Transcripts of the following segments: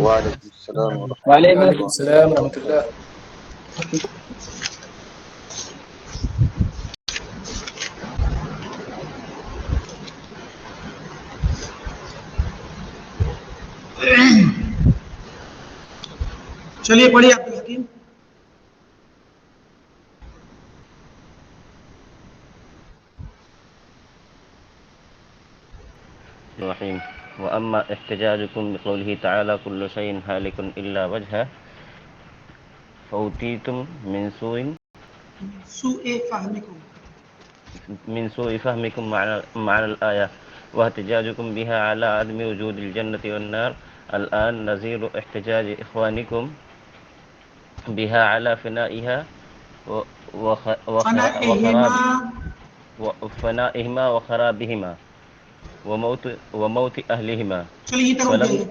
وعلیکم السلام ورحمۃ وعلیکم اللہ السلام ورحمۃ اللہ. چلیے پڑھیے عبد الحکیم. الرحيم. وأما احتجاجكم بقوله تعالى كل شيء هالك إلا وجهه فأوتيتم من سوء فهمكم معنى الآية واحتجاجكم بها على عدم وجود الجنة والنار الآن نظير احتجاج إخوانكم بها على فنائها وفنائهما وخرابهما وموت اہلہما. چلیے یہ تک جائیے.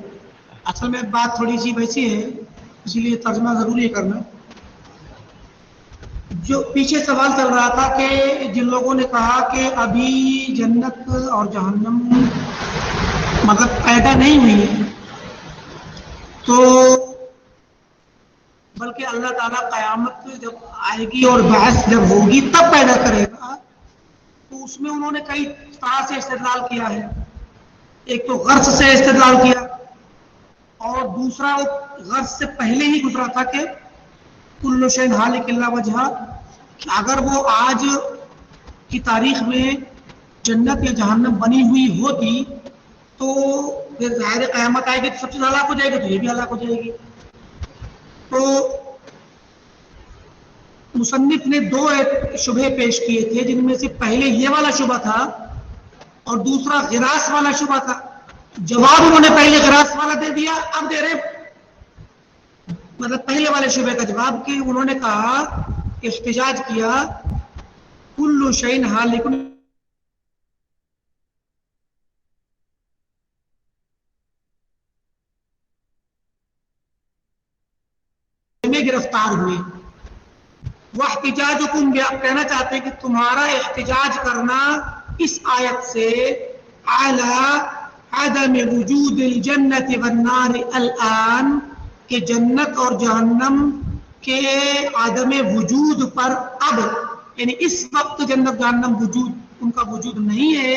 اصل میں بات تھوڑی سی ویسی ہے اسی لیے ترجمہ ضروری ہے کرنا. جو پیچھے سوال چل رہا تھا کہ جن لوگوں نے کہا کہ ابھی جنت اور جہنم مطلب پیدا نہیں ہوئی ہے تو بلکہ اللہ تعالیٰ قیامت جب آئے گی اور بحث جب ہوگی تب پیدا کرے گا، تو اس میں انہوں نے کئی طرح سے استدلال کیا ہے. ایک تو غرض سے استدلال کیا اور دوسرا غرض سے پہلے ہی گزرا تھا کہ کل شیء ہالک الا وجہہ، کہ اگر وہ آج کی تاریخ میں جنت یا جہنم بنی ہوئی ہوتی تو پھر ظاہر قیامت آئے گی تو سب چیز ہلاک ہو جائے گی، تو یہ بھی ہلاک ہو جائے گی. تو مصنف نے دو شبہے پیش کیے تھے، جن میں سے پہلے یہ والا شبہ تھا اور دوسرا غراس والا شبہ تھا. جواب انہوں نے پہلے غراس والا دے دیا، اب دے رہے مطلب پہلے والے شبہ کا جواب کہ انہوں نے کہا، احتجاج کیا کل شیء ہالک میں گرفتار ہوئے. وہ احتجاجکم کہنا چاہتے ہیں کہ تمہارا احتجاج کرنا اس آیت سے اعلی عدم وجود الجنت والنار الان، کہ جنت اور جہنم کے عدم وجود پر اب، یعنی اس وقت جنت جہنم وجود ان کا وجود نہیں ہے،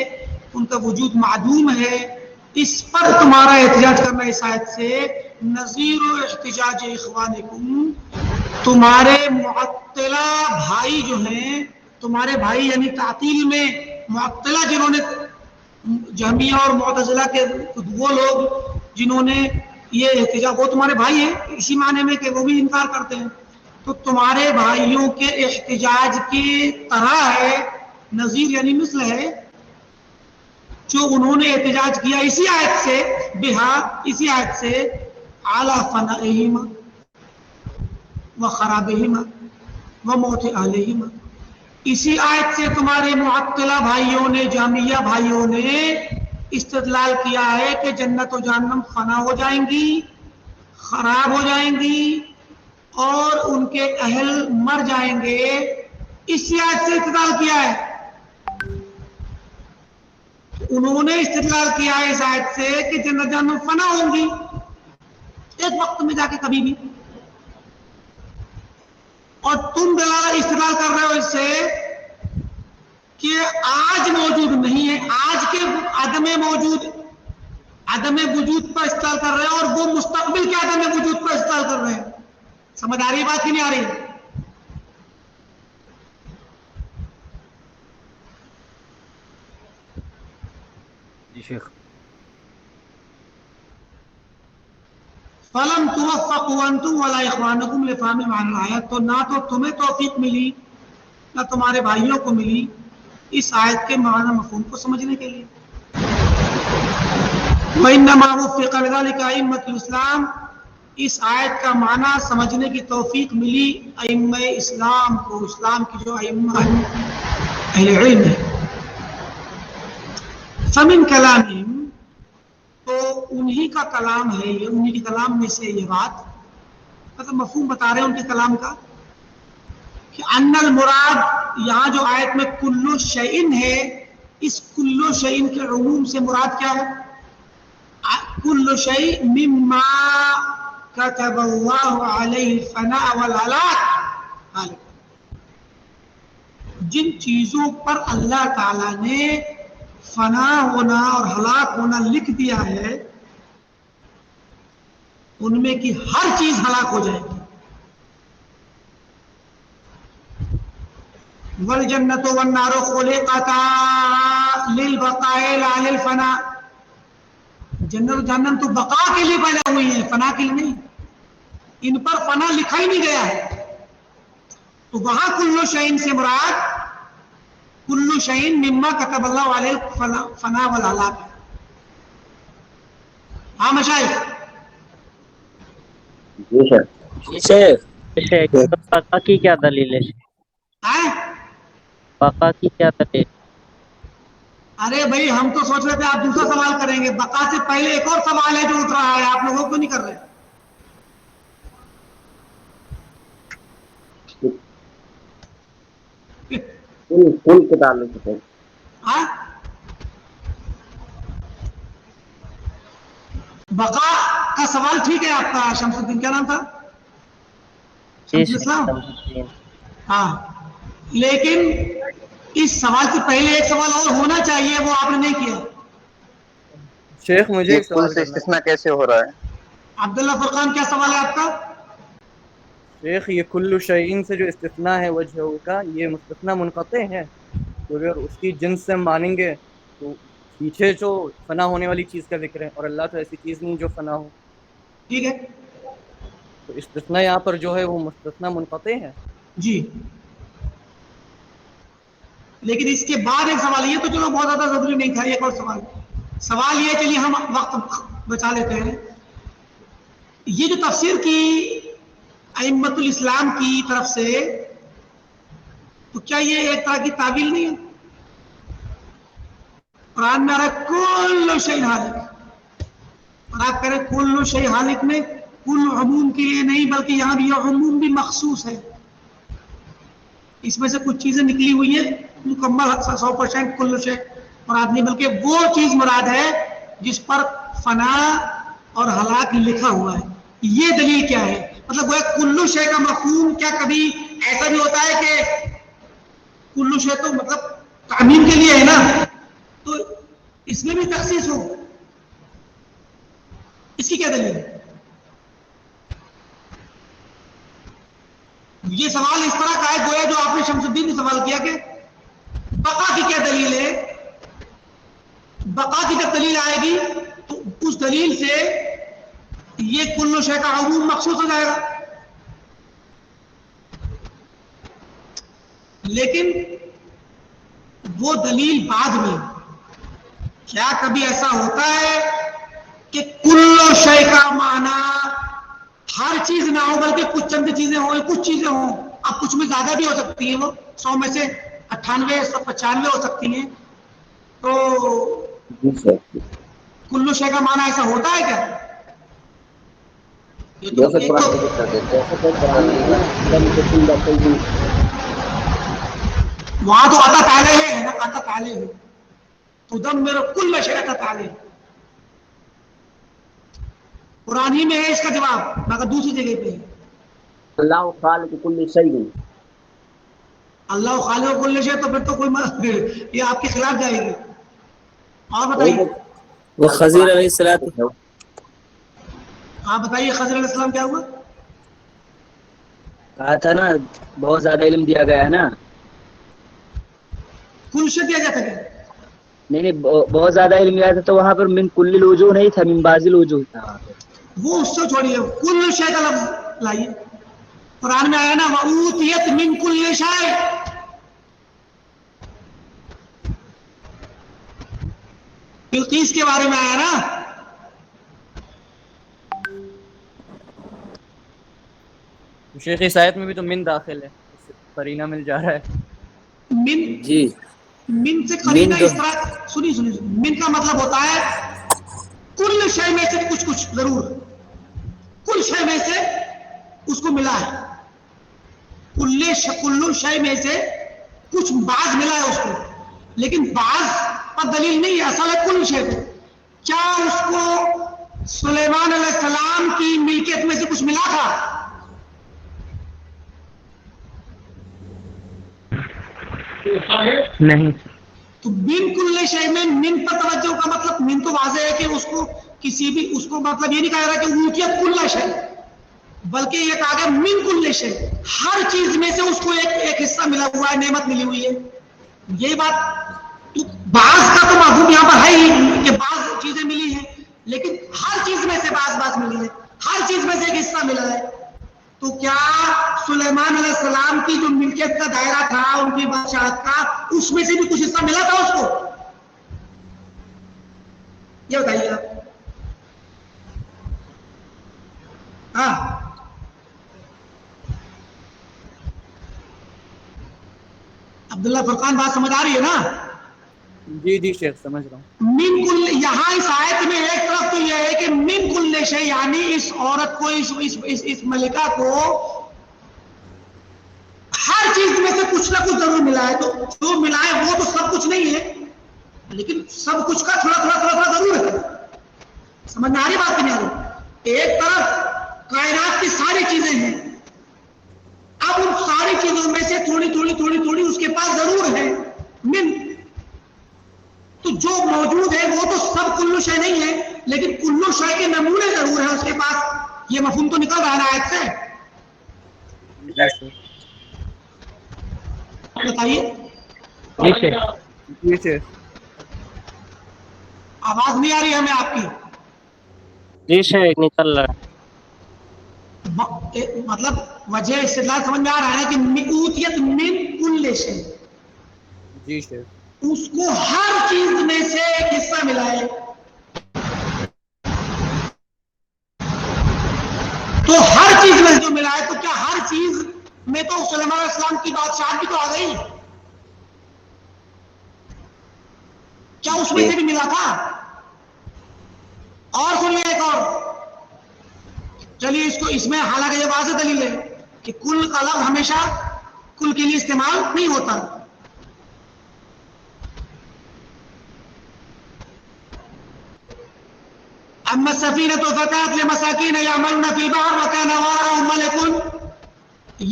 ان کا وجود معدوم ہے، اس پر تمہارا احتجاج کرنا اس آیت سے نظیر احتجاج اخوانکم، تمہارے معطلہ بھائی جو ہیں، تمہارے بھائی یعنی تعطیل میں معطلہ جنہوں نے جہمیہ اور معتزلہ کے وہ لوگ جنہوں نے یہ احتجاج، وہ تمہارے بھائی ہیں اسی معنی میں کہ وہ بھی انکار کرتے ہیں، تو تمہارے بھائیوں کے احتجاج کی طرح ہے، نظیر یعنی مثل ہے، جو انہوں نے احتجاج کیا اسی آیت سے بہا، اسی آیت سے اعلی فنائہما وخرابہما وموت اہلہما، اسی آیت سے تمہارے معطلہ بھائیوں نے، جہمیہ بھائیوں نے استدلال کیا ہے کہ جنت و جہنم فنا ہو جائیں گی، خراب ہو جائیں گی اور ان کے اہل مر جائیں گے. اسی آیت سے استدلال کیا ہے، انہوں نے استدلال کیا ہے اس آیت سے کہ جنت جہنم فنا ہوں گی ایک وقت میں جا کے کبھی بھی، اور تم استدلال کر رہے ہو اس سے کہ آج موجود نہیں ہے، آج کے عدم وجود پر استدلال کر رہے ہیں اور وہ مستقبل کے عدم وجود پر استدلال کر رہے ہیں. سمجھ آ رہی بات کی نہیں آ رہی؟ جی شیخ. فَلَمْ تُوَفَّقُوا أَنْتُمْ وَلَا إِخْوَانُكُمْ لِفَهْمِ مَعْنَى الْآيَةِ، تو نہ تو تمہیں توفیق ملی نہ تمہارے بھائیوں کو ملی اس آیت کے معنی مفہوم کو سمجھنے کے لیے. وَإِنَّمَا وُفِّقَ لِذَلِكَ أَئِمَّةُ الْإِسْلَامِ، اس آیت کا معنی سمجھنے کی توفیق ملی ائمہ اسلام کو، اسلام کی جو ائمہ اہل علم ہے. فَمِنْ كَلَامِهِمْ، تو انہی کا کلام ہے یہ، انہی کے کلام میں سے یہ بات مطلب مفہوم بتا رہے ہیں ان کے کلام کا، کہ ان المراد، یہاں جو آیت میں کل شیء ہے، اس کل شیء کے عموم سے مراد کیا ہے؟ کل شیء مما کتب اللہ علیہ الفناء والہلاک، جن چیزوں پر اللہ تعالیٰ نے فنا ہونا اور ہلاک ہونا لکھ دیا ہے ان میں کی ہر چیز ہلاک ہو جائے گی. والجنت والنار خلقتا للبقاء لا للفناء، جنت و جہنم تو بقا کے لیے پیدا ہوئی ہیں، فنا کے لیے نہیں. ان پر فنا لکھا ہی نہیں گیا ہے. تو وہاں کل شیء سے مراد کل شیء مما کتب اللہ علیہ فنا والہلاک. ہاں مشائخ. بقا کی کیا دلیل ہے؟ بقا کی کیا دلیل؟ ارے بھائی ہم تو سوچ رہے تھے آپ دوسرا سوال کریں گے. بقا سے پہلے ایک اور سوال ہے جو اٹھ رہا ہے، آپ لوگوں کو نہیں کر رہے. بقا کا سوال ٹھیک ہے آپ کا. شمس الدین کیا نام تھا؟ شمس الاسلام. ہاں لیکن اس سوال سے پہلے ایک سوال اور ہونا چاہیے، وہ آپ نے نہیں کیا. شیخ مجھے کل سے استثناء کیسے ہو رہا ہے؟ عبداللہ فرقان کیا سوال ہے آپ کا؟ شیخ یہ کل شیء سے جو استثناء ہے وجہ کا، یہ مستثنیٰ منقطع ہے. تو اگر اس کی جنس سے مانیں گے تو پیچھے جو فنا ہونے والی چیز کا ذکر ہے، اور اللہ تو ایسی چیز نہیں جو فنا ہو. ٹھیک ہے. تو استثناء یہاں پر جو ہے وہ مستثنیٰ منقطع ہے. جی لیکن اس کے بعد ایک سوال یہ تو چلو بہت زیادہ ضروری نہیں تھا. ایک اور سوال یہ، چلیے ہم وقت بچا لیتے ہیں. یہ جو تفسیر کی ائمۃ الاسلام کی طرف سے، تو کیا یہ ایک طرح کی تعویل نہیں ہے؟ قرآن میں آ رہا ہے کل شیء ہالک، اور آپ کہہ رہے کل شیء ہالک میں کل عموم کے لیے نہیں بلکہ یہاں بھی یہ عموم بھی مخصوص ہے. اس میں سے کچھ چیزیں نکلی ہوئی ہیں، مکمل 100% کل شیء مراد نہیں، بلکہ وہ چیز مراد ہے جس پر فنا اور ہلاک لکھا ہوا ہے. یہ دلیل کیا ہے؟ مطلب وہ کل شیء کا مفہوم کیا کبھی ایسا بھی ہوتا ہے کہ کل شیء تو مطلب تعمیم کے لیے ہے نا، تو اس میں بھی تخصیص ہو؟ اس کی کیا دلیل ہے؟ یہ سوال اس طرح کا ہے گویا جو آپ نے شمس الدین نے سوال کیا کہ بقا کی کیا دلیل ہے. بقا کی جب دلیل آئے گی تو اس دلیل سے یہ کل شیء کا عموم مخصوص ہو جائے گا. لیکن وہ دلیل بعد میں، کیا کبھی ایسا ہوتا ہے کہ کل شیء کا معنی ہر چیز نہ ہو بلکہ کچھ چند چیزیں ہوں، کچھ چیزیں ہوں؟ اب کچھ میں زیادہ بھی ہو سکتی ہیں، وہ 100 میں سے 98 195 ہو سکتی ہیں. تو کل شیء کا معنی ایسا ہوتا ہے کیا؟ وہاں تو عطا تعالی ہے نا، عطا تعالی ہے تدمر کل شیء عطا تعالی. قرآن ہی میں ہے اس کا جواب، مگر دوسری جگہ پہ ہے. اللہ خالق کل شیء، اللہ خالق کل شیء، تو پھر تو کوئی یہ آپ کے خلاف جائے گی. اور بتائیے. وہ خضر علیہ السلام، آپ بتائیے خضر علیہ السلام کیا ہوا؟ کہا تھا نا بہت زیادہ علم دیا گیا ہے نا. کل شیء دیا جاتا ہے؟ نہیں بہت زیادہ علم دیا تھا تو وہاں پر من کل الوجوہ نہیں تھا، من بعض الوجوہ تھا وہاں پر. وہ اس سے چھوڑیے، کل شیء کا لفظ لائیے. قرآن میں آیا نا وَأُوتِيَتْ مِن كُلِّ شَيْءٍ، بلقیس کے بارے میں آیا نا. شیخ اس آیت میں بھی تو من داخل ہے، قرینہ مل جا رہا ہے. من جی من سے قرینہ اس طرح سنی من کا مطلب ہوتا ہے کل شے میں سے کچھ کچھ، ضرور کل شے میں سے اس کو ملا ہے. کل شے میں سے کچھ بعض ملا ہے اس کو، لیکن بعض پر دلیل نہیں ہے، اصل ہے کل شے کو. کیا اس کو سلیمان علیہ السلام کی ملکیت میں سے کچھ ملا تھا؟ نہیں. تو من کل شے میں من پر توجہ کا مطلب، من تو واضح ہے کہ اس کو کسی بھی اس کو مطلب یہ نہیں کہا رہا کہ اوتیت کل شے، بلکہ یہ کہا گیا من کل شے، ہر چیز میں سے اس کو ایک حصہ ملا ہوا ہے، نعمت ملی ہوئی ہے. یہی بات تو بعض کا تو مفہوم یہاں پر ہے ہی کہ بعض چیزیں ملی ہیں، لیکن ہر چیز میں سے بعض ملی ہے، ہر چیز میں سے ایک حصہ ملا ہے. تو کیا سلیمان علیہ السلام کی جو ملکیت کا دائرہ تھا، ان کی بادشاہت کا، اس میں سے بھی کچھ حصہ ملا تھا اس کو؟ یہ بتائیے آپ. ہاں عبداللہ فرقان بات سمجھ آ رہی ہے نا؟ جی جی شیخ سمجھ رہا ہوں. من کل، یہاں اس آیت میں ایک طرف تو یہ ہے کہ من کل شے، یعنی اس عورت کو، اس ملکہ کو ہر چیز میں سے کچھ نہ کچھ ضرور ملا ہے. تو جو ملا ہے وہ تو سب کچھ نہیں ہے، لیکن سب کچھ کا تھوڑا ضرور ہے. سمجھ میں آ رہی بات کہ نہیں آ رہی؟ ایک طرف کائنات کی ساری چیزیں ہیں، اب ان ساری چیزوں میں سے تھوڑی اس کے پاس ضرور ہے من. تو جو موجود ہے وہ تو سب کلو شے نہیں ہے، لیکن کلو شے کے نمونے ضرور ہیں اس کے پاس. یہ مفہوم تو نکل رہا ہے آیت سے؟ جی شیخ. بتائیے. جی شیخ. آواز نہیں آ رہی ہمیں آپ کی؟ جی شیخ نکل رہا ہے. مطلب وجہ استدلال سمجھ میں آ رہا ہے کہ اوتیت من کل شے، جی شیخ. اس کو ہر چیز میں سے ایک حصہ ملا ہے. تو ہر چیز میں جو ملا ہے، تو کیا ہر چیز میں تو سلیمان علیہ السلام کی بادشاہت بھی تو آ گئی؟ کیا اس میں سے بھی ملا تھا؟ اور سنیے ایک اور. چلیے اس میں حالانکہ یہ واضح دلیل ہے کہ کل کا لفظ ہمیشہ کل کے لیے استعمال نہیں ہوتا. اما السفینۃ فکانت لمساکین یعملون فی البحر وکان وراءهم ملک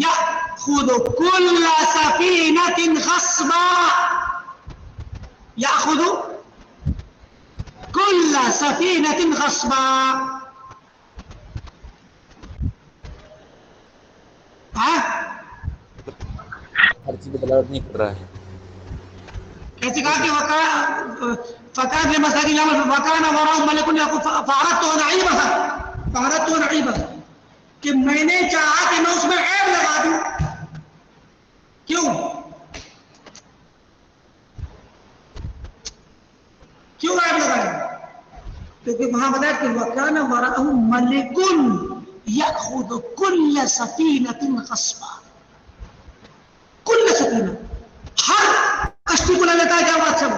یأخذ کل سفینۃ غصبا. یأخذ کل سفینۃ غصبا. ہر چیز بلاوٹ نہیں کر رہا ہے. کیسے کہا کہ فکان لمساکین یعملون وکان وراءهم ملک فأردت أن أعيبها، کہ میں نے چاہا کہ میں اس میں عیب لگا دوں. کیوں عیب لگایا؟ کیونکہ وہاں بتایا کہ وَكَانَ وَرَاءَهُ مَلِكٌ يَأْخُذُ كُلَّ سَفِينَةٍ غَصْبًا. کل سفینہ، ہر کشتی کو لے لیتا ہے. کیا بات سب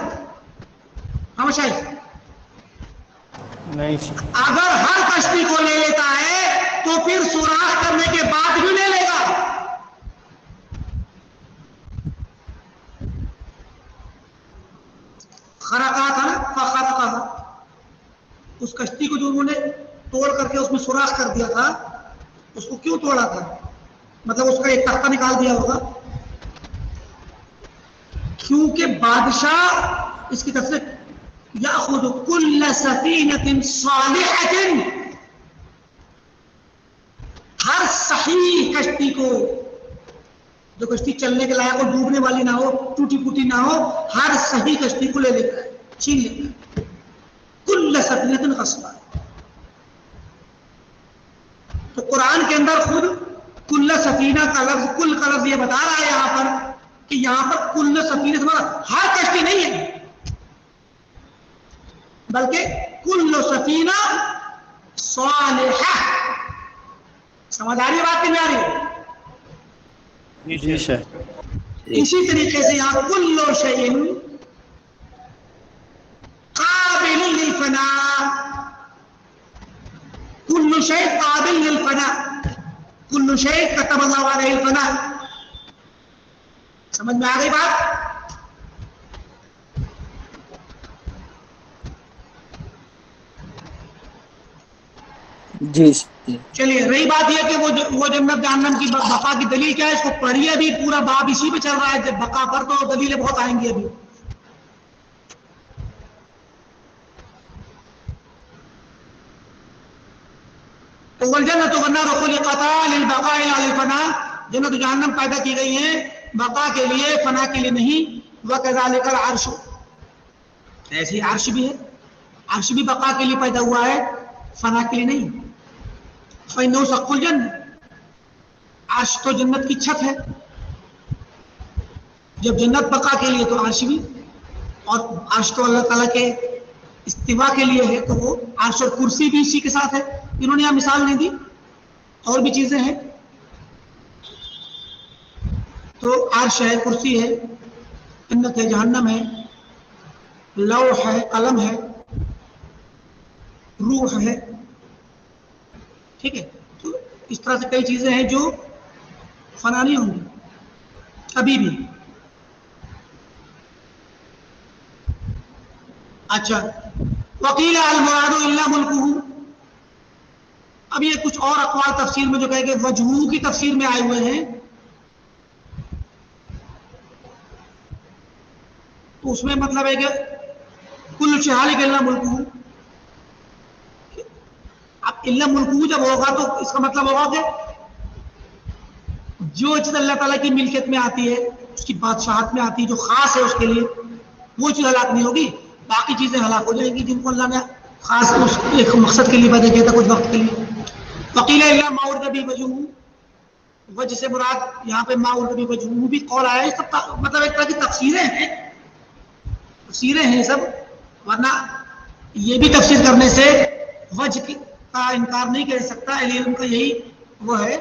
ہمیشہ نہیں اگر ہر کشتی کو لے لیتا ہے تو پھر سوراخ کرنے کے بعد بھی لے لے گا. خرقہ تھا نا، فخرقہ، اس کشتی کو جو انہوں نے توڑ کر کے اس میں سوراخ کر دیا تھا، اس کو کیوں توڑا تھا؟ مطلب اس کا ایک تختہ نکال دیا ہوگا، کیونکہ بادشاہ اس کی طرف سے یأخذ کل سفینۃ صالحۃ، ہر صحیح کشتی کو، جو کشتی چلنے کے لائق ہو، ڈوبنے والی نہ ہو، ٹوٹی پھوٹی نہ ہو، ہر صحیح کشتی کو لے لیتا ہے، چھین لیتا ہے. کل سفینۃ غصبا. تو قرآن کے اندر خود کل سفینہ کا لفظ، کل کا لفظ یہ بتا رہا ہے یہاں پر کہ یہاں پر کل سفینہ ہر کشتی نہیں ہے، بلکہ کل سفینہ صالحہ. سمجھ آ رہی ہے بات کی نہیں آ رہی ہے؟ جی شیخ. اسی طریقے سے یہاں کل شیء قابل للفناء، کل شیء قابل للفناء، کل شیء کتب اللہ علیہ الفناء. سمجھ میں آ گئی بات؟ جی جی چلیے رہی بات یہ کہ وہ جنت جہنم کی بقا کی دلیل کیا ہے، اس کو پڑھیے، ابھی پورا باب اسی پہ چل رہا ہے، جب بقا پر تو دلیلیں بہت آئیں گی ابھی. والجنت والنار خلقتا للبقاء لا للفناء، جنت و جہنم پیدا کی گئی ہیں بقا کے لیے، فنا کے لیے نہیں. وکذالک العرش، ایسی عرش بھی ہے، عرش بھی بقا کے لیے پیدا ہوا ہے، فنا کے لیے نہیں. فإنه سقف الجنہ، عرش تو جنت کی چھت ہے، جب جنت بقا کے لیے تو عرش بھی، اور عرش تو اللہ تعالیٰ کے استوا کے لیے ہے، تو وہ عرش اور کرسی بھی اسی کے ساتھ ہے. انہوں نے یہاں مثال نہیں دی، اور بھی چیزیں ہیں. تو عرش ہے، کرسی ہے، جنت ہے، جہنم ہے، لوح ہے، قلم ہے، روح ہے. ٹھیک ہے، تو اس طرح سے کئی چیزیں ہیں جو فنا نہیں ہوں گی کبھی بھی. اچھا، وقیل المراد الا ملکہ، اب یہ کچھ اور اقوال تفسیر میں جو کہے کہ وجہو کی تفسیر میں آئے ہوئے ہیں، تو اس میں مطلب ہے کہ کل شہالک الا ملکہ. اب الا ملکہ جب ہوگا تو اس کا مطلب ہوگا کہ جو چیز اللہ تعالیٰ کی ملکیت میں آتی ہے، اس کی بادشاہت میں آتی ہے، جو خاص ہے اس کے لیے، وہ چیز ہلاک نہیں ہوگی، باقی چیزیں ہلاک ہو جائیں گی جن کو اللہ نے خاص اس ایک مقصد کے لیے پیدا کیا تھا، کچھ وقت کے لیے. وقیل الا ما ارید بہ وجہہ، وجہ سے مراد یہاں پہ ما ارید بہ وجہہ بھی قول آیا ہے. اس کا مطلب ایک طرح کی تفسیریں ہیں سب، ورنہ یہ بھی تفسیر کرنے سے وجہ کا انکار نہیں کر سکتا. اہل علم کا یہی وہ ہے.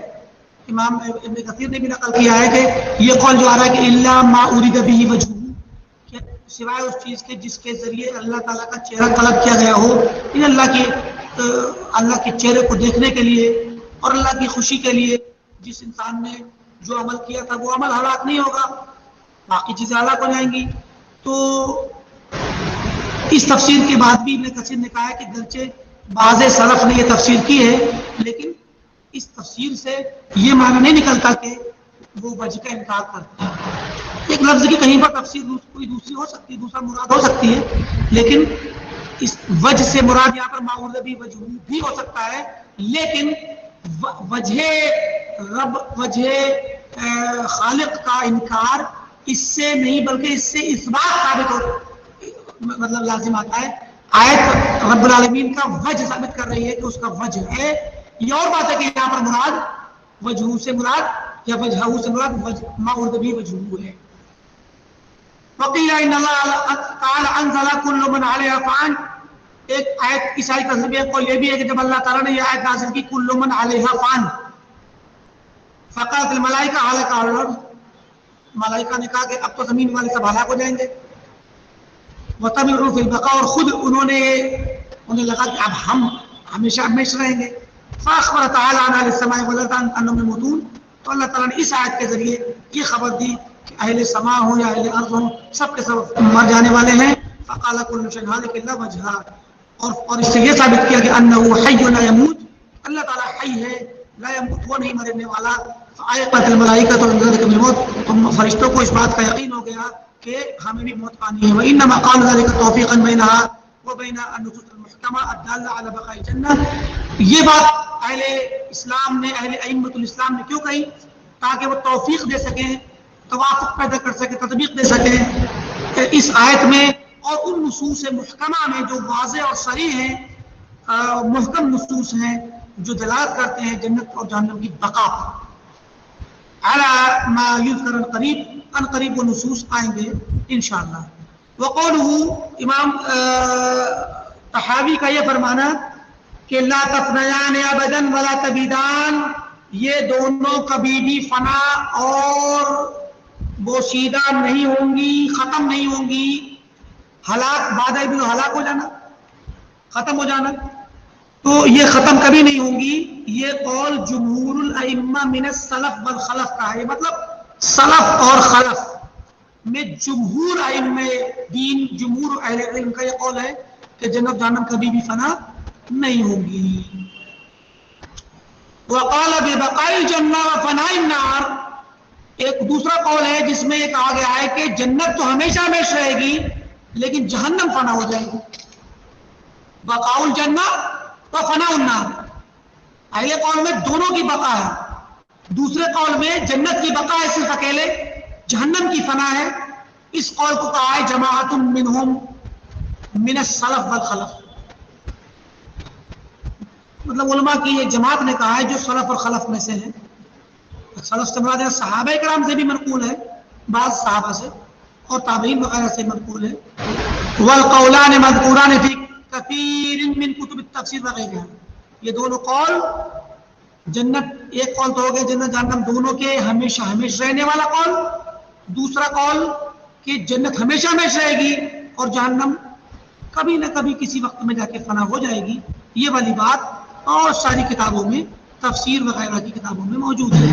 امام ابن کثیر نے بھی نقل کیا ہے کہ یہ قول جو آ رہا ہے کہ الا ما ارید بہ وجہہ، کہ سوائے اس چیز کے جس کے ذریعے اللہ تعالیٰ کا چہرہ طلب کیا گیا ہو، اللہ کے چہرے کو دیکھنے کے لیے اور اللہ کی خوشی کے لیے جس انسان نے جو عمل کیا تھا وہ عمل ہلاک نہیں ہوگا، باقی چیزیں ہلاک ہو جائیں گی. تو اس تفسیر کے بعد بھی ابن کثیر نے کہا ہے کہ گرچہ بعض سلف نے یہ تفسیر کی ہے، لیکن اس تفسیر سے یہ معنی نہیں نکلتا کہ وہ وجہ کا انکار کرتے ہیں. ایک لفظ کی کہیں پر تفسیر کوئی دوسری ہو سکتی ہے، دوسرا مراد ہو سکتی ہے، لیکن اس وجہ سے مراد یہاں پر ما ارید بہ وجہہ بھی ہو سکتا ہے، لیکن وجہ رب، وجہ خالق کا انکار اس سے نہیں بلکہ اس سے اثبات ثابت ہو، مطلب لازم آتا ہے. آیت رب العالمین کا وجہ ثابت کر رہی ہے کہ اس کا وجہ ہے. یہ اور بات ہے کہ یہاں پر مراد وجہ سے مراد یا وجہ سے مراد ما ارید بہ وجہہ ہے. وقیل ان اللہ تعالی انزل کل من علیہا فان، ایک آیت عیسائی تفسیر کو یہ بھی ہے کہ جب اللہ تعالیٰ نے یہ آیت نازل کی کل من علیہا فان فقالت الملائکہ ہلک اہل الارض، ملائکہ نے کہا کہ اب تو زمین والے سب ہلاک ہو جائیں گے. وطمعوا فی البقاء، اور خود انہیں لگا کہ اب ہم ہمیشہ ہمیشہ رہیں گے. فاخبر تعالی عن اہل السماء والارض انہم یموتون، تو اللہ تعالیٰ نے اس آیت کے ذریعے یہ خبر دی کہ اہل سماء ہوں یا اہل ارض ہوں، سب کے سب مر جانے والے ہیں. فقال كل شيء هالك الا وجهه، اور اس سے یہ ثابت کیا کہ انه حي لا يموت، اللہ تعالیٰ حی ہے، لا يموت، وہ نہیں مرنے والا. فآیقت الملائکۃ من ذلك الموت، تو فرشتوں کو اس بات کا یقین ہو گیا کہ ہمیں بھی موت پانی ہے. وانما قال ذلك توفيقا بينها وبين النصوص المحكمه الداله على بقاء الجنه. یہ بات اہل اسلام نے، اہل ائمۃ الاسلام نے کیوں کہی؟ تاکہ وہ توفیق دے سکیں، توافق پیدا کر سکیں، تطبیق دے سکیں اس آیت میں اور ان نصوص محکمہ میں جو واضح اور صریح ہیں، محکم نصوص ہیں جو دلالت کرتے ہیں جنت اور جہنم کی بقا علی ما یذکر ان قریب وہ نصوص آئیں گے انشاءاللہ. وقولہ، امام طحاوی کا یہ فرمانا کہ لا تفنیان ابدا ولا تبیدان، یہ دونوں کبھی بھی فنا اور بوسیدہ نہیں ہوں گی، ختم نہیں ہوں گی. ہلاک بعد ابن ہلاک ہو جانا، ختم ہو جانا، تو یہ ختم کبھی نہیں ہوں گی. یہ قول جمہور الائمہ من السلف والخلف کا ہے. مطلب سلف اور خلف میں جمہور ائمہ دین، جمہور اہل علم کا یہ قول ہے کہ جنت جہنم کبھی بھی فنا نہیں ہوں گی. وقال ببقاء الجنہ وفناء النار، ایک دوسرا قول ہے جس میں یہ کہا گیا ہے کہ جنت تو ہمیشہ ہمیشہ رہے گی لیکن جہنم فنا ہو جائے گی. بقاء الجنہ وفناء النار، پہلے قول میں دونوں کی بقا ہے، دوسرے قول میں جنت کی بقا ہے صرف اکیلے، جہنم کی فنا ہے. اس قول کو کہا ہے جماعت منہم من السلف والخلف، مطلب علماء کی یہ جماعت نے کہا ہے جو سلف اور خلف میں سے ہیں. سلف سے مراد صحابہ کرام سے بھی منقول ہے، بعض صحابہ سے اور تابعین وغیرہ سے منقول ہے. والقولان مذکوران فی کثیر من کتب التفسیر وغیرہ، یہ دونوں قول جنت، ایک قول تو ہو گیا جنت جہنم دونوں کے ہمیشہ ہمیشہ رہنے والا قول، دوسرا قول کہ جنت ہمیشہ ہمیشہ رہے گی اور جہنم کبھی نہ کبھی کسی وقت میں جا کے فنا ہو جائے گی. یہ والی بات اور ساری کتابوں میں تفسیر وغیرہ کی کتابوں میں موجود ہے.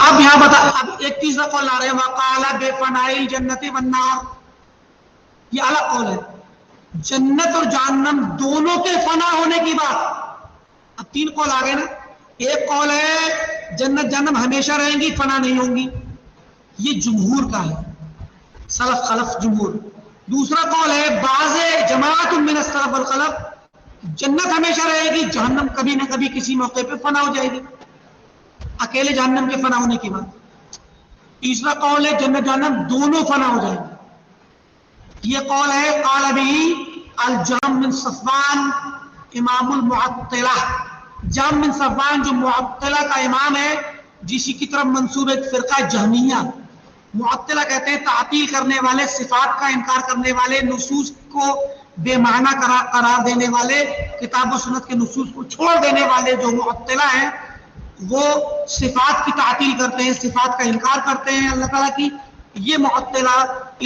اب یہاں اب ایک تیسرا قول آ رہا ہے وقال بفناء الجنت والنار، یہ الگ قول ہے، جنت اور جہنم دونوں کے فنا ہونے کی بات. اب تین قول آ گئے نا، ایک قول ہے جنت جہنم ہمیشہ رہیں گی فنا نہیں ہوں گی، یہ جمہور کا ہے، سلف خلف جمہور. دوسرا قول ہے بعض جماعت من السلف والخلف، جنت ہمیشہ رہے گی جہنم کبھی نہ کبھی کسی موقع پہ فنا ہو جائے گی، اکیلے جہنم کے فنا ہونے کی بات. تیسرا قول ہے جنت جہنم دونوں فنا ہو جائیں گے، یہ قول ہے قال به الجهم بن صفوان امام المعطلہ. جهم بن صفوان جو معطلہ کا امام ہے، جسی کی طرف منسوب ایک فرقہ جہمیہ. معطلہ کہتے ہیں تعطیل کرنے والے، صفات کا انکار کرنے والے، نصوص کو بے معنی قرار دینے والے، کتاب و سنت کے نصوص کو چھوڑ دینے والے جو معطلہ ہیں وہ صفات کی تعطیل کرتے ہیں، صفات کا انکار کرتے ہیں اللہ تعالیٰ کی. یہ معطلہ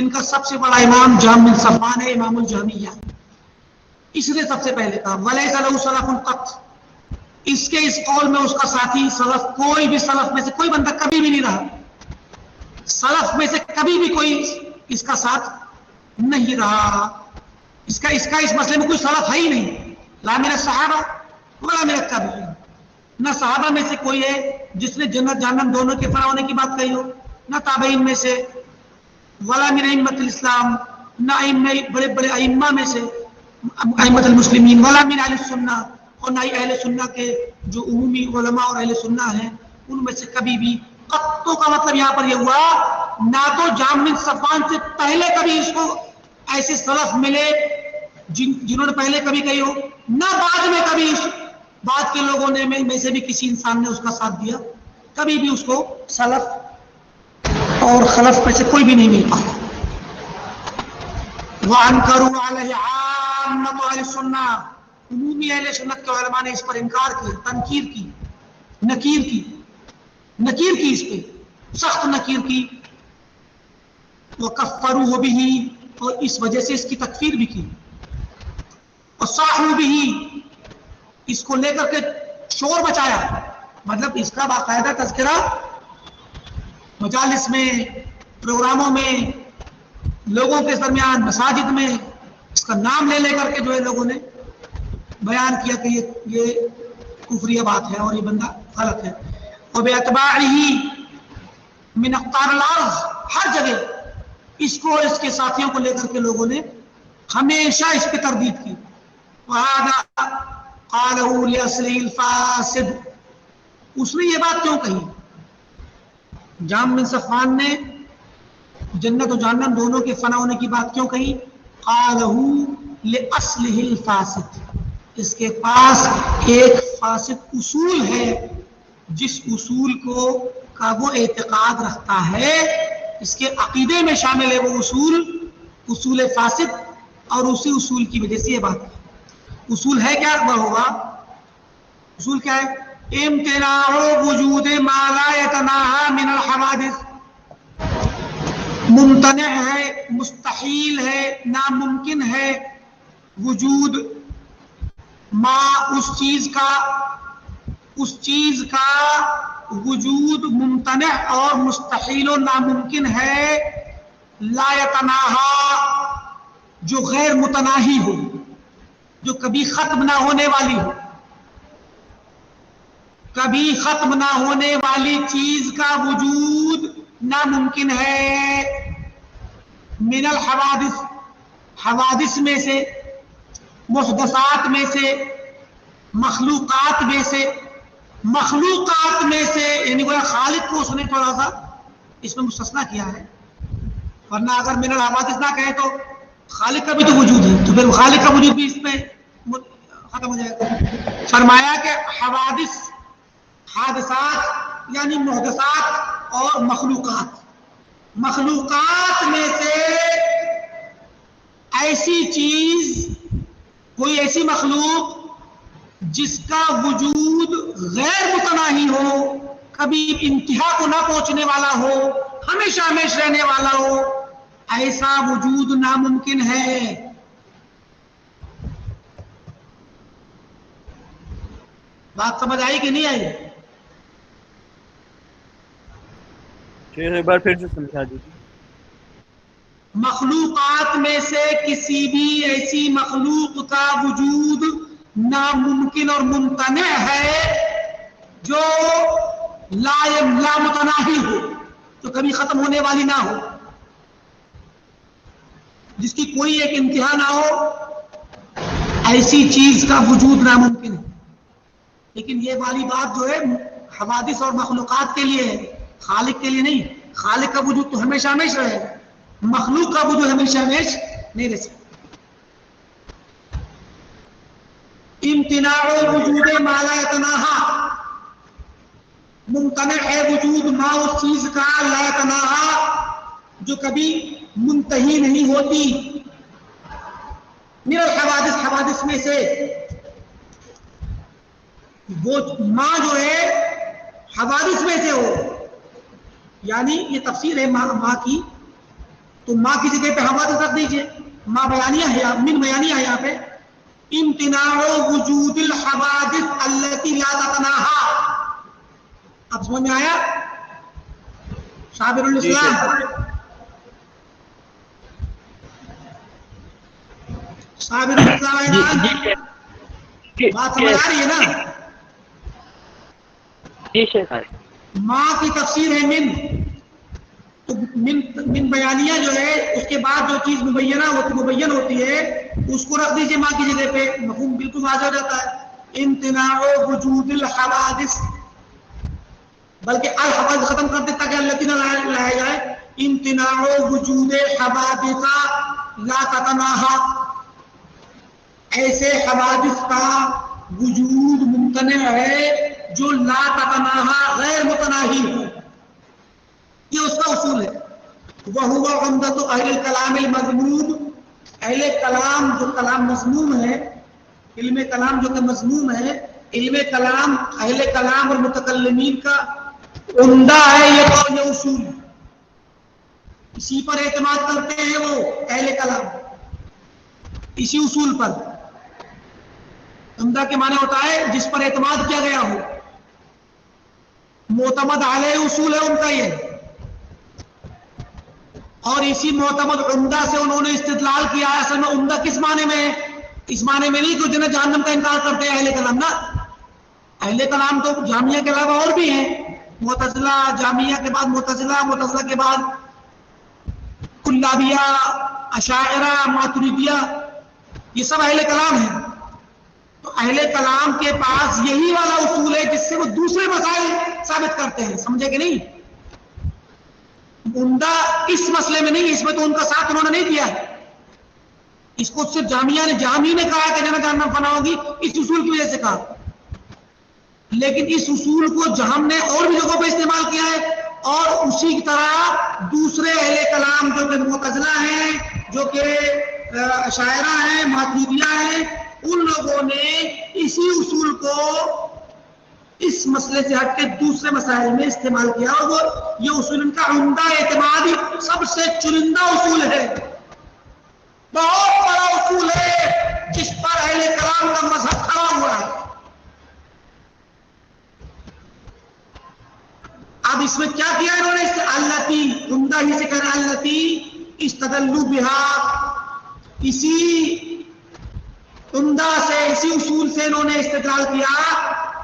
ان کا سب سے بڑا امام جهم بن صفوان ہے، امام الجہمیہ. اس نے سب سے پہلے کہا وَلَيْسَ لَهُ سَلَفٌ قَطْ، اس کے اس قول میں اس کا ساتھی سلف کوئی بھی سلف میں سے کوئی بندہ کبھی بھی نہیں رہا، سلف میں سے کبھی بھی کوئی اس کا ساتھ نہیں رہا. اس مسئلے میں کوئی سلف ہے ہی نہیں، لا من الصحابہ ولا من التابعین، نہ صحابہ میں سے کوئی ہے جس نے جنت جہنم دونوں کے فنا ہونے کی بات کہی ہو، نہ تابعین میں سے، ولا من ائمۃ الاسلام، نہ بڑے بڑے ائمہ میں سے ائمۃ المسلمین، ولا من اہل السنہ، اور نہ ہی اہل سنہ کے جو عمومی علماء اور اہل سنہ ہیں ان میں سے کبھی بھی. قطو کا مطلب یہاں پر یہ ہوا نہ تو جهم بن صفوان سے پہلے کبھی اس کو ایسے سلف ملے جنہوں نے پہلے کبھی کہی ہو، نہ بعد میں کبھی بعد کے لوگوں نے میں سے بھی کسی انسان نے اس کا ساتھ دیا، کبھی بھی اس کو سلف اور خلف میں سے کوئی بھی نہیں مل پایا. وَأَنْكَرُوا عَلَيْهِ عَامَّةُ أَهْلِ السُّنَّةِ، عمومی اہل سنت کے علماء نے اس پر انکار کیا، تنکیر کی، نکیر کی، اس پہ سخت نکیر کی. وَكَفَّرُوهُ بِهِ، اور اس وجہ سے اس کی تکفیر بھی کی. وَصَاحُوا بِهِ، اس کو لے کر کے شور بچایا، مطلب اس کا باقاعدہ تذکرہ مجالس میں، پروگراموں میں، لوگوں کے درمیان، مساجد میں اس کا نام لے کر کے جو ہے لوگوں نے بیان کیا کہ یہ کفریہ بات ہے اور یہ بندہ غلط ہے. وَبِأَتْبَاعِهِ مِنْ أَقْطَارِ الْأَرْضِ، ہر جگہ اس کو اور اس کے ساتھیوں کو لے کر کے لوگوں نے ہمیشہ اس پہ تردید کی. وَهَذَا قَالَهُ لِأَصْلِهِ الْفَاسِدِ، اس نے یہ بات کیوں کہی؟ جهم بن صفوان نے جنت و جہنم دونوں کے فنا ہونے کی بات کیوں کہی؟ قَالَهُ لِأَصْلِهِ الْفَاسِدِ، اس کے پاس ایک فاسد اصول ہے، جس اصول کو کا وہ اعتقاد رکھتا ہے، اس کے عقیدے میں شامل ہے وہ اصول فاسد، اور اسی اصول کی وجہ سے یہ بات ہے. اصول ہے کیا؟ وہ ہوگا اصول کیا ہے؟ امتناع وجود ما لا يتناہى من الحوادث، ممتنع ہے، مستحیل ہے، ناممکن ہے وجود ما، اس چیز کا وجود ممتنع اور مستحیل و ناممکن ہے، لا یتناہا، جو غیر متناہی ہو، جو کبھی ختم نہ ہونے والی ہو. کبھی ختم نہ ہونے والی چیز کا وجود ناممکن ہے. من الحوادث، حوادث میں سے، محدثات میں سے، مخلوقات میں سے. مخلوقات میں سے یعنی وہ خالق کو اس نے تھوڑا سا اس میں مستثنا کیا ہے، ورنہ اگر من الحوادث نہ کہے تو خالق کا بھی تو وجود ہے، تو پھر خالق کا وجود بھی اس میں ختم ہو جائے گا. فرمایا کہ حوادث، حادثات یعنی محدثات اور مخلوقات. مخلوقات میں سے ایسی چیز، کوئی ایسی مخلوق جس کا وجود غیر متناہی ہو، کبھی انتہا کو نہ پہنچنے والا ہو، ہمیشہ ہمیشہ رہنے والا ہو، ایسا وجود ناممکن ہے. بات سمجھ آئی کہ نہیں آئی؟ ایک بار پھر سے سمجھا دیجیے. مخلوقات میں سے کسی بھی ایسی مخلوق کا وجود ناممکن اور ممتنع ہے جو لا متناہی ہو، جو کبھی ختم ہونے والی نہ ہو، جس کی کوئی ایک انتہا نہ ہو، ایسی چیز کا وجود ناممکن ہے. لیکن یہ والی بات جو ہے حوادث اور مخلوقات کے لیے ہے، خالق کے لیے نہیں. خالق کا وجود تو ہمیشہ ہمیشہ رہے گا، مخلوق کا وجود ہمیشہ ہمیشہ نہیں رہ سکتا. امتناع وجود ما لا يتناہا، ممتنع ہے وجود ما اس چیز کا لا يتناہا جو کبھی منتہی نہیں ہوتی. من الحوادث، حوادث میں سے وہ ماں جو ہے حوادث میں سے ہو، یعنی یہ تفسیر ہے ماں کی، تو ماں کی جگہ پہ حوادث رکھ دیجئے. ماں بیانیہ ہے، من بیانیہ ہے یہاں پہ. امتناع وجود الحوادث التي لا تتناہا. اب سمجھ میں آیا؟ شابر الاسلام، شابر الاسلام، بات سمجھ آ رہی ہے نا؟ جی شیخ. ماں کی تفسیر ہے من، تو من بیانیہ جو ہے اس کے بعد جو چیز مبین ہوتی ہے اس کو رکھ دیجئے ماں کی جگہ پہ، مفہوم بالکل واضح ہو جاتا ہے. امتناع وجود الحوادث، بلکہ الحوادث ختم کر دیتا کہ اللہ نہ لایا جائے. امتناع وجود حوادث لا تتناہا، ایسے حوادث کا وجود ممتنع ہے جو لا تتناہا غیر متناہی ہو. یہ اس کا اصول ہے. وَهُوَ عُمْدَةُ أَهْلِ الْكَلَامِ الْمَذْمُومِ، اہل کلام جو کلام مذموم ہے، علم کلام جو کہ مذموم ہے، علم کلام اہل کلام اور متکلمین کا عمدہ ہے یہ قول، یہ اصول، اسی پر اعتماد کرتے ہیں وہ اہل کلام، اسی اصول پر. عمدہ کے معنی ہوتا ہے جس پر اعتماد کیا گیا ہو، معتمد علیہ اصول ہے ان کا یہ، اور اسی معتمد عمدہ سے انہوں نے استدلال کیا ہے. اصل میں عمدہ کس معنی میں ہے؟ اس معنی میں نہیں کہ جنہیں جہنم کا انکار کرتے ہیں اہل کلام، نا. اہل کلام تو جامعہ کے علاوہ اور بھی ہیں، معتزلہ، جامعہ کے بعد معتزلہ، معتزلہ کے بعد کلابیہ، اشاعرہ، ماتریدیہ، یہ سب اہل کلام ہیں. تو اہل کلام کے پاس یہی والا اصول ہے جس سے وہ دوسرے مسائل ثابت کرتے ہیں. سمجھے کہ نہیں؟ عمدہ اس مسئلے میں نہیں، اس میں تو ان کا ساتھ انہوں نے نہیں دیا ہے. اس کو صرف جامعہ نے کہا کہ جنت جہنم فنا ہوگی، اس اصول کی وجہ سے کہا. لیکن اس اصول کو ہم نے اور بھی جگہوں پہ استعمال کیا ہے، اور اسی طرح دوسرے اہل کلام جو کہ معتزلہ ہیں، جو کہ اشاعرہ ہیں، ماتریدیہ ہیں، ان لوگوں نے اسی اصول کو اس مسئلے سے ہٹ کے دوسرے مسائل میں استعمال کیا، اور وہ یہ اصول ان کا عمدہ اعتمادی سب سے چنندہ اصول ہے، بہت بڑا اصول ہے جس پر اہل کلام کا مذہب کھڑا ہوا ہے. اب اس میں کیا کیا انہوں نے؟ التی، عمدہ ہی سے کہنا التی استدلوا بها، اسی عمدہ سے، اسی اصول سے انہوں نے استدلال کیا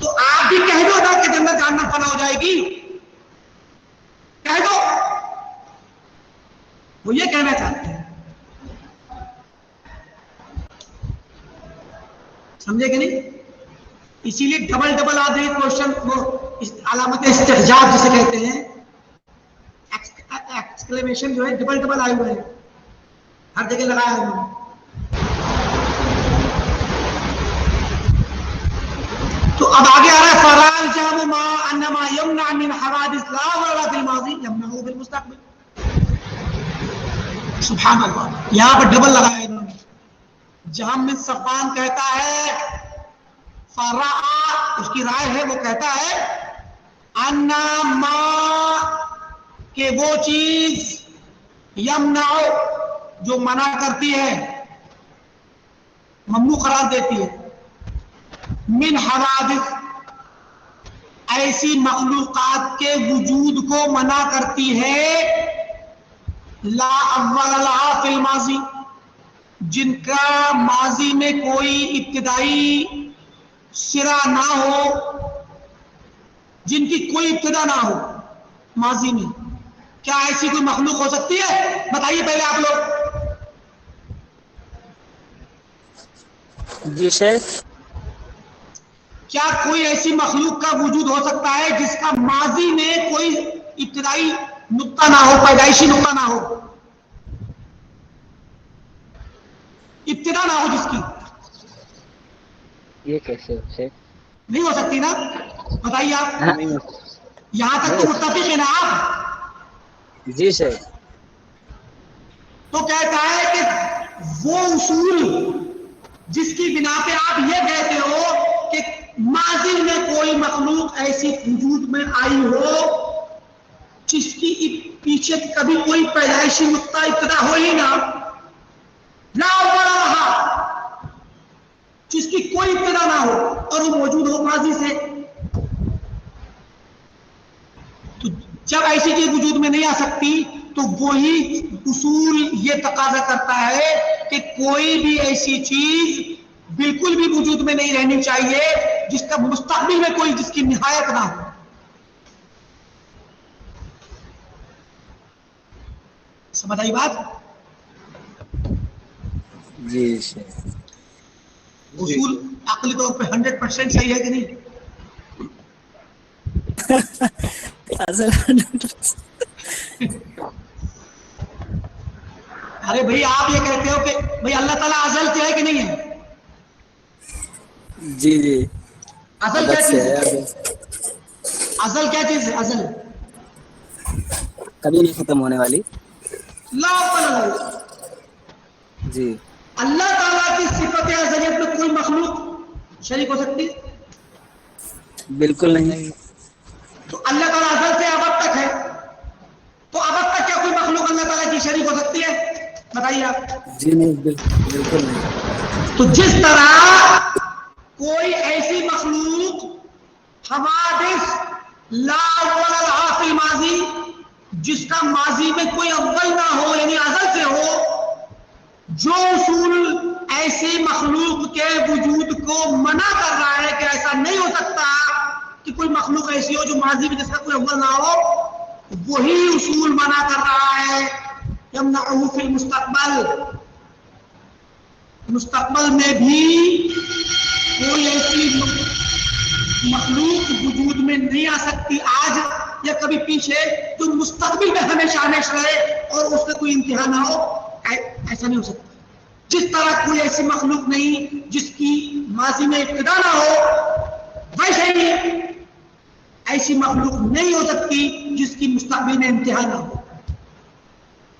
تو آپ بھی کہہ دو نا کہ جنت جہنم فنا ہو جائے گی، کہہ دو. وہ یہ کہنا چاہتے ہیں، سمجھے کہ نہیں؟ اسی لیے ڈبل ڈبل آ گئی کوشچن، وہ علامت استحجاب جسے کہتے ہیں، ایکسکلیمیشن جو ہے ڈبل ڈبل آئے ہوئے ہیں، ہر جگہ لگایا ہوا ہے. تو اب آگے آ رہا ہے فرال جام ما انما یمنع من حوادث لا ولا فی الماضی یمنع فی المستقبل. سبحان اللہ، یہاں پر ڈبل لگایا ہے انہوں نے. جہاں بن صفوان کہتا ہے فرا، اس کی رائے ہے، وہ کہتا ہے انما، کہ وہ چیز یمنع جو منع کرتی ہے، ممنوع قرار دیتی ہے، من حوادث ایسی مخلوقات کے وجود کو منع کرتی ہے، لا اول لها فی الماضی، جن کا ماضی میں کوئی ابتدائی سرا نہ ہو، جن کی کوئی ابتدا نہ ہو ماضی میں. کیا ایسی کوئی مخلوق ہو سکتی ہے؟ بتائیے پہلے آپ لوگ. جی شیخ. کیا کوئی ایسی مخلوق کا وجود ہو سکتا ہے جس کا ماضی میں کوئی ابتدائی نقطہ نہ ہو، پیدائشی نقطہ نہ ہو، ابتدا نہ ہو جس کی؟ یہ کیسے سے نہیں ہو سکتی نا؟ بتائیے آپ. یہاں تک تو متفق ہے نا آپ؟ جی شیخ. تو کہتا ہے کہ وہ اصول جس کی بنا پہ آپ یہ کہتے ہو کہ ماضی میں کوئی مخلوق ایسی وجود میں آئی ہو جس کی پیچھے کبھی کوئی پیدائشی نقطہ ابتدا ہو ہی نہ، لا اول لها، جس کی کوئی ابتدا نہ ہو اور وہ موجود ہو ماضی سے. تو جب ایسی چیز وجود میں نہیں آ سکتی تو وہی اصول یہ تقاضا کرتا ہے کہ کوئی بھی ایسی چیز بالکل بھی وجود میں نہیں رہنی چاہیے جس کا مستقبل میں کوئی، جس کی نہایت نہ ہو. سمجھ آئی بات؟ جی شیخ. اصول عقلی طور پہ 100% صحیح ہے کہ نہیں؟ ارے بھائی آپ یہ کہتے ہو کہ بھائی اللہ تعالیٰ ازل سے ہے کہ نہیں ہے؟ جی جی. ازل کیا چیز ہے؟ ازل کیا چیز ہے؟ ازل کبھی نہیں ختم ہونے والی. لا اول لها. جی. اللہ تعالیٰ کی صفت ازلیت میں کوئی مخلوق شریک ہو سکتی؟ بالکل نہیں. تو اللہ تعالیٰ ازل سے ابد تک ہے، تو ابد تک کیا کوئی مخلوق اللہ تعالیٰ کی شریک ہو سکتی ہے؟ بتائیے آپ. جی نہیں، بالکل نہیں. تو جس طرح کوئی ایسی مخلوق حوادث لا اول لها فی الماضی، جس کا ماضی میں کوئی اول نہ ہو یعنی ازل سے ہو، جو اصول ایسی مخلوق کے وجود کو منع کر رہا ہے کہ ایسا نہیں ہو سکتا کہ کوئی مخلوق ایسی ہو جو ماضی میں جس کا کوئی اول نہ ہو، وہی اصول منع کر رہا ہے یمنعہ فی المستقبل. مستقبل میں بھی کوئی ایسی مخلوق وجود میں نہیں آ سکتی آج یا کبھی پیچھے جو مستقبل میں ہمیشہ ہمیشہ رہے اور اس کا کوئی انتہا نہ ہو. ایسا نہیں ہو سکتا. جس طرح کوئی ایسی مخلوق نہیں جس کی ماضی میں ابتدا نہ ہو، ویسے ہی ایسی مخلوق نہیں ہو سکتی جس کی مستقبل میں انتہا نہ ہو.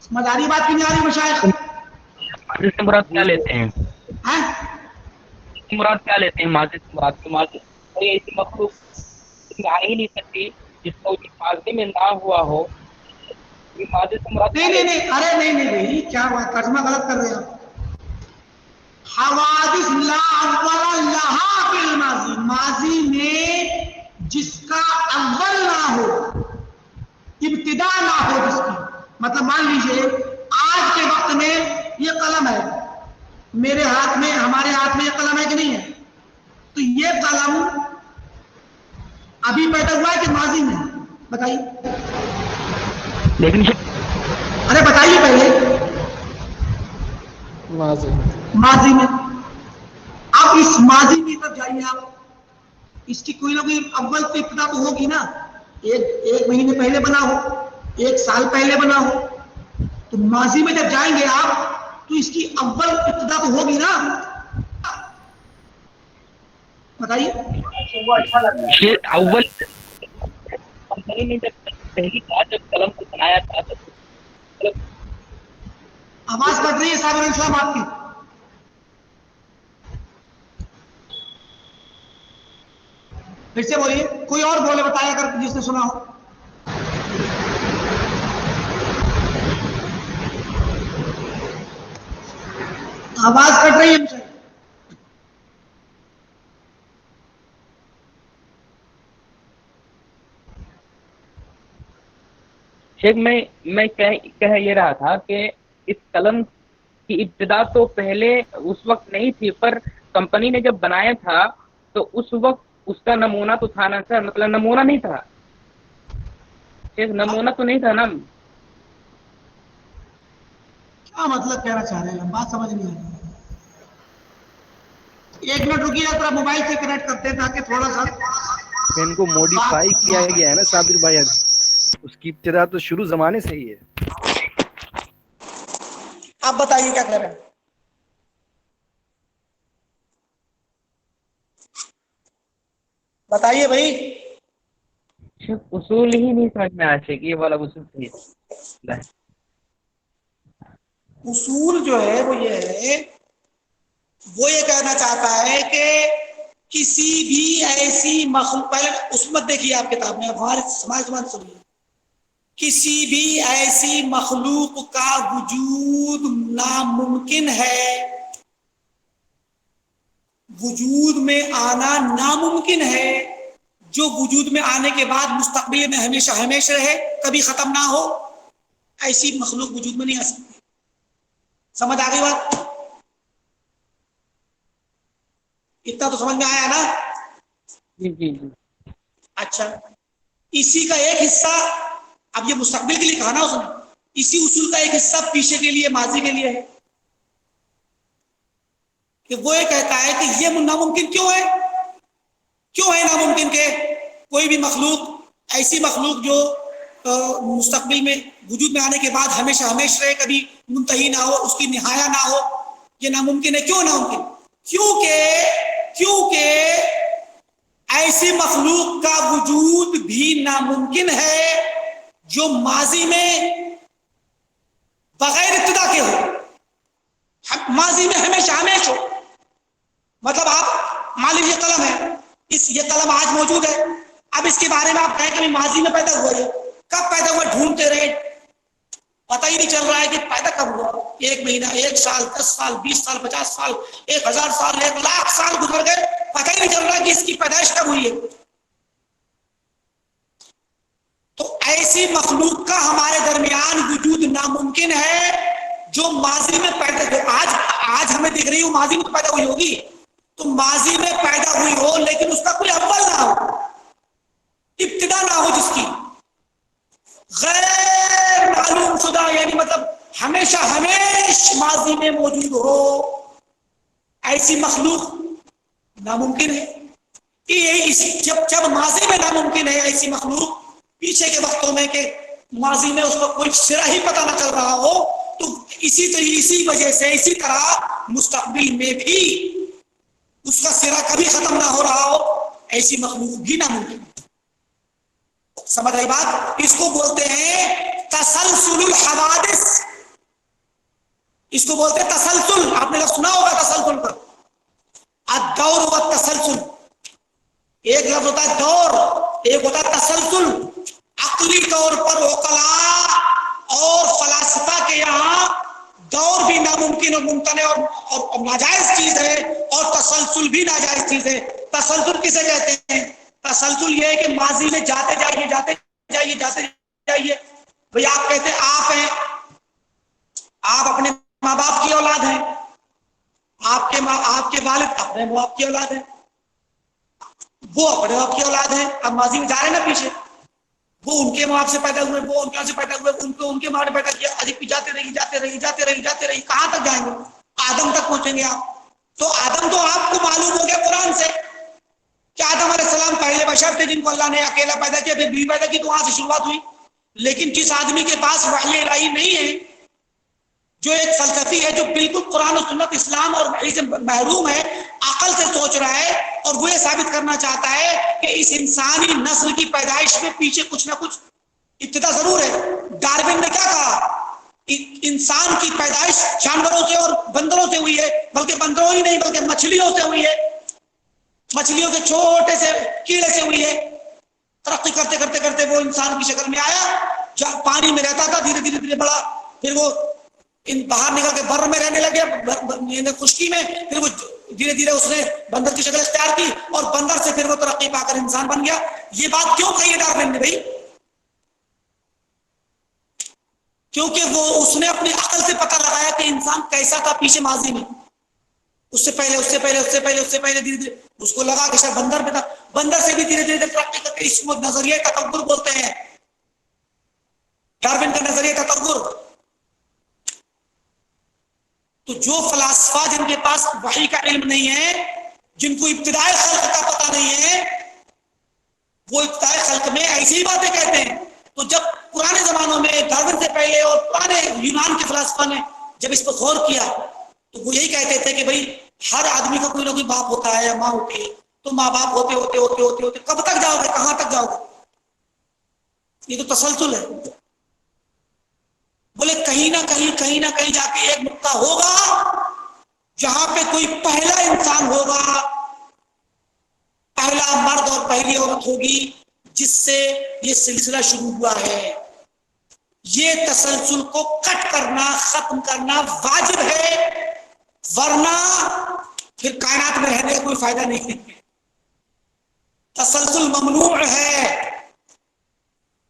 سمجھ آ رہی بات کی نہیں آ رہی مشائخ؟ ماضی سے مراد کیا لیتے ہیں؟ مراد کیا لیتے ہیں ماضی سے مراد؟ ماضی کوئی ایسی مخلوق آ ہی نہیں سکتی جس کا ماضی میں نہ ہوا ہو. یہ ماضی سے مراد نہیں، ارے نہیں، کیا بات، ترجمہ غلط کر رہے ہیں آپ. حوادث لا اول لها فی الماضی، ماضی میں جس کا اول نہ ہو، ابتدا نہ ہو جس کی. مطلب مان لیجئے آج کے وقت میں یہ قلم ہے میرے ہاتھ میں، ہمارے ہاتھ میں یہ قلم ہے کہ نہیں ہے؟ تو یہ قلم ابھی پیدا ہوا ہے کہ ماضی میں؟ بتائیے. لیکن ارے بتائیے پہلے. ماضی میں. اب اس ماضی کی طرف جائیے آپ. اس کی کوئی نہ کوئی اول تو ابتدا تو ہوگی نا. ایک مہینے پہلے بنا ہو, 1 سال پہلے بنا ہو. تو ماضی میں جب جائیں گے آپ تو اس کی اول ابتدا تو ہوگی نا. بتائیے. اول کمپنی نے جب پہلی بار جب قلم کو بنایا تھا تو آواز کٹ رہی ہے صابر السلام آپ کی. پھر سے بولیے, کوئی اور بولے بتایا اگر جس نے سنا ہو. آواز کٹ رہی ہے مجھے. شیخ میں کہہ یہ رہا تھا کہ اس قلم کی ابتدا تو پہلے اس وقت نہیں تھی, پر کمپنی نے جب بنایا تھا تو اس وقت اس کا نمونہ تو تھا نا سر, مطلب نمونہ نہیں تھا شیخ, نمونہ تو نہیں تھا نا. کیا مطلب کہنا چاہ رہے ہیں, بات سمجھ نہیں آ رہی. 1 منٹ رکیے, ذرا موبائل سے کنیکٹ کرتے ہیں تاکہ تھوڑا سا ان کو موڈیفائی کیا گیا ہے نا صابر بھائی. اس کی ابتدا تو شروع زمانے سے ہی ہے. آپ بتائیے کیا کہہ رہے ہیں. بتائیے بھائی. اصول ہی نہیں سمجھ میں آتے کہ یہ والا اصول صحیح ہے. اصول جو ہے وہ یہ ہے, وہ یہ کہنا چاہتا ہے کہ کسی بھی ایسی مخلوق, پہلے اس مت دیکھیے آپ کتاب میں, ہمارے سماج سنیے. کسی بھی ایسی مخلوق کا وجود ناممکن ہے, وجود میں آنا ناممکن ہے, جو وجود میں آنے کے بعد مستقبل میں ہمیشہ ہمیشہ رہے, کبھی ختم نہ ہو. ایسی مخلوق وجود میں نہیں آ سکتی. سمجھ آ گئی بات؟ اتنا تو سمجھ میں آیا نا. جی. اچھا, اسی کا ایک حصہ, اب یہ مستقبل کے لیے کہا نا اس نے, اسی اصول کا ایک حصہ پیچھے کے لیے, ماضی کے لیے ہے. کہ وہ یہ کہتا ہے کہ یہ ناممکن کیوں ہے ناممکن کہ کوئی بھی مخلوق, ایسی مخلوق جو مستقبل میں وجود میں آنے کے بعد ہمیشہ ہمیشہ رہے, کبھی منتہی نہ ہو, اس کی نہایا نہ ہو, یہ ناممکن ہے. کیوں ناممکن؟ کیونکہ ایسی مخلوق کا وجود بھی ناممکن ہے جو ماضی میں بغیر ابتدا کے ہو, ماضی میں ہمیشہ ہمیشہ ہو. مطلب آپ مان لیجیے قلم ہے, یہ قلم آج موجود ہے, اب اس کے بارے میں آپ کہیں کہ ماضی میں پیدا ہوا ہے, کب پیدا ہوا ڈھونڈتے رہے, پتہ ہی نہیں چل رہا ہے کہ پیدا کب ہوا. 1 مہینہ, 1 سال, 10 سال, 20 سال, 50 سال, 1000 سال, 1,00,000 سال گزر گئے, پتہ ہی نہیں چل رہا کہ اس کی پیدائش کب ہوئی ہے. تو ایسی مخلوق کا ہمارے درمیان وجود ناممکن ہے جو ماضی میں پیدا, آج ہمیں دکھ رہی ہو ماضی میں پیدا ہوئی ہوگی, تو ماضی میں پیدا ہوئی ہو لیکن اس کا کوئی اول نہ ہو, ابتدا نہ ہو, جس کی غیر معلوم شدہ, یعنی مطلب ہمیشہ ماضی میں موجود ہو, ایسی مخلوق ناممکن ہے. جب ماضی میں ناممکن ہے ایسی مخلوق, پیچھے کے وقتوں میں کہ ماضی میں اس کو کوئی سرا ہی پتہ نہ چل رہا ہو, تو اسی وجہ سے اسی طرح مستقبل میں بھی اس کا سرا کبھی ختم نہ ہو رہا ہو, ایسی مخلوق بھی ناممکن ہے. سمجھ آئی بات؟ اس کو بولتے ہیں تسلسل الحوادث. اس کو بولتے ہیں تسلسل. آپ نے لفظ سنا ہوگا تسلسل پر, الدور والتسلسل. ایک لفظ ہوتا ہے دور, ایک ہوتا ہے تسلسل. عقلی طور پر عقلاء اور فلاسفہ کے یہاں دور بھی ناممکن اور ممتنع اور ناجائز چیز ہے, اور تسلسل بھی ناجائز چیز ہے. تسلسل کسے کہتے ہیں؟ تسلسل یہ ہے کہ ماضی میں جاتے جائیے. بھئی آپ کہتے ہیں آپ ہیں, آپ اپنے ماں باپ کی اولاد ہیں, آپ کے والد اپنے ماں باپ کی اولاد ہیں. وہ اپنے باپ کی اولاد ہے. اب ماضی میں جا رہے ہیں نا پیچھے, وہ ان کے ماں سے پیدا ہوئے, وہ ان کے سے پیدا ہوئے, ان کو ان کے ماں نے پیدا کیا, ابھی جاتے رہی, کہاں تک جائیں گے؟ آدم تک پہنچیں گے آپ. تو آدم تو آپ کو معلوم ہو گیا قرآن سے کہ آدم علیہ السلام پہلے بشر تھے جن کو اللہ نے اکیلا پیدا کیا, پھر بیوی پیدا کی, تو وہاں سے شروعات ہوئی. لیکن جس آدمی کے پاس وحی الہی نہیں ہے, جو ایک فلسفی ہے, جو بالکل قرآن و سنت اسلام اور وحی سے محروم ہے, عقل سے سوچ رہا ہے اور وہ یہ ثابت کرنا چاہتا ہے کہ اس انسانی نسل کی پیدائش میں پیچھے کچھ نہ کچھ ابتدا ضرور ہے. ڈارون نے کیا کہا؟ انسان کی پیدائش جانوروں سے اور بندروں سے ہوئی ہے, بلکہ بندروں ہی نہیں بلکہ مچھلیوں سے ہوئی ہے, مچھلیوں کے چھوٹے سے کیڑے سے ہوئی ہے. ترقی کرتے کرتے کرتے وہ انسان کی شکل میں آیا, پانی میں رہتا تھا, دھیرے دھیرے دھیرے بڑا, پھر وہ باہر نکل کے بر میں رہنے لگے, خشکی میں, پھر وہ دھیرے دھیرے اس نے بندر کی شکل اختیار کی, اور بندر سے پھر وہ ترقی پا کر انسان بن گیا. یہ بات کیوں کہی ہے ڈارون نے بھائی؟ کیونکہ وہ اس نے اپنی عقل سے پتہ لگایا کہ انسان کیسا تھا پیچھے ماضی میں, اس سے پہلے دھیرے دھیرے اس کو لگا کہ شاید بندر میں تھا, بندر سے بھی دھیرے دھیرے ترقی کر کے اس کو نظریہ تکبر بولتے ہیں, ڈارون کا نظریہ تکبر. تو جو فلاسفہ جن کے پاس وحی کا علم نہیں ہے, جن کو ابتدائی خلق کا پتہ نہیں ہے, وہ ابتدائی خلق میں ایسی باتیں کہتے ہیں. تو جب پرانے زمانوں میں ڈارون سے پہلے اور پرانے یونان کے فلاسفہ نے جب اس پر غور کیا, تو وہ یہی کہتے تھے کہ بھئی ہر آدمی کا کوئی نہ کوئی باپ ہوتا ہے یا ماں ہوتی ہے, تو ماں باپ ہوتے ہوتے ہوتے ہوتے ہوتے کب تک جاؤ گے, کہاں تک جاؤ گے؟ یہ تو تسلسل ہے. بولے کہیں نہ کہیں جا کے ایک نقطہ ہوگا جہاں پہ کوئی پہلا انسان ہوگا, پہلا مرد اور پہلی عورت ہوگی, جس سے یہ سلسلہ شروع ہوا ہے. یہ تسلسل کو کٹ کرنا, ختم کرنا واجب ہے, ورنہ پھر کائنات میں رہنے کا کوئی فائدہ نہیں. تسلسل ممنوع ہے.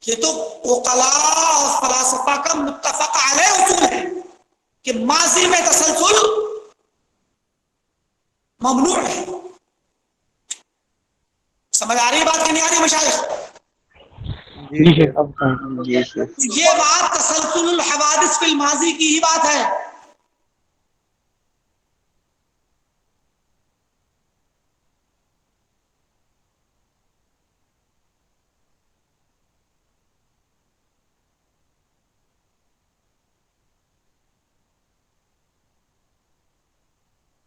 یہ تو عقلاء اور فلاسفہ کا متفق علیہ اصول ہے کہ ماضی میں تسلسل ممنوع ہے. سمجھ آ رہی ہے بات کہ نہیں آ رہی مشائخ؟ یہ بات تسلسل الحوادث فی الماضی کی ہی بات ہے.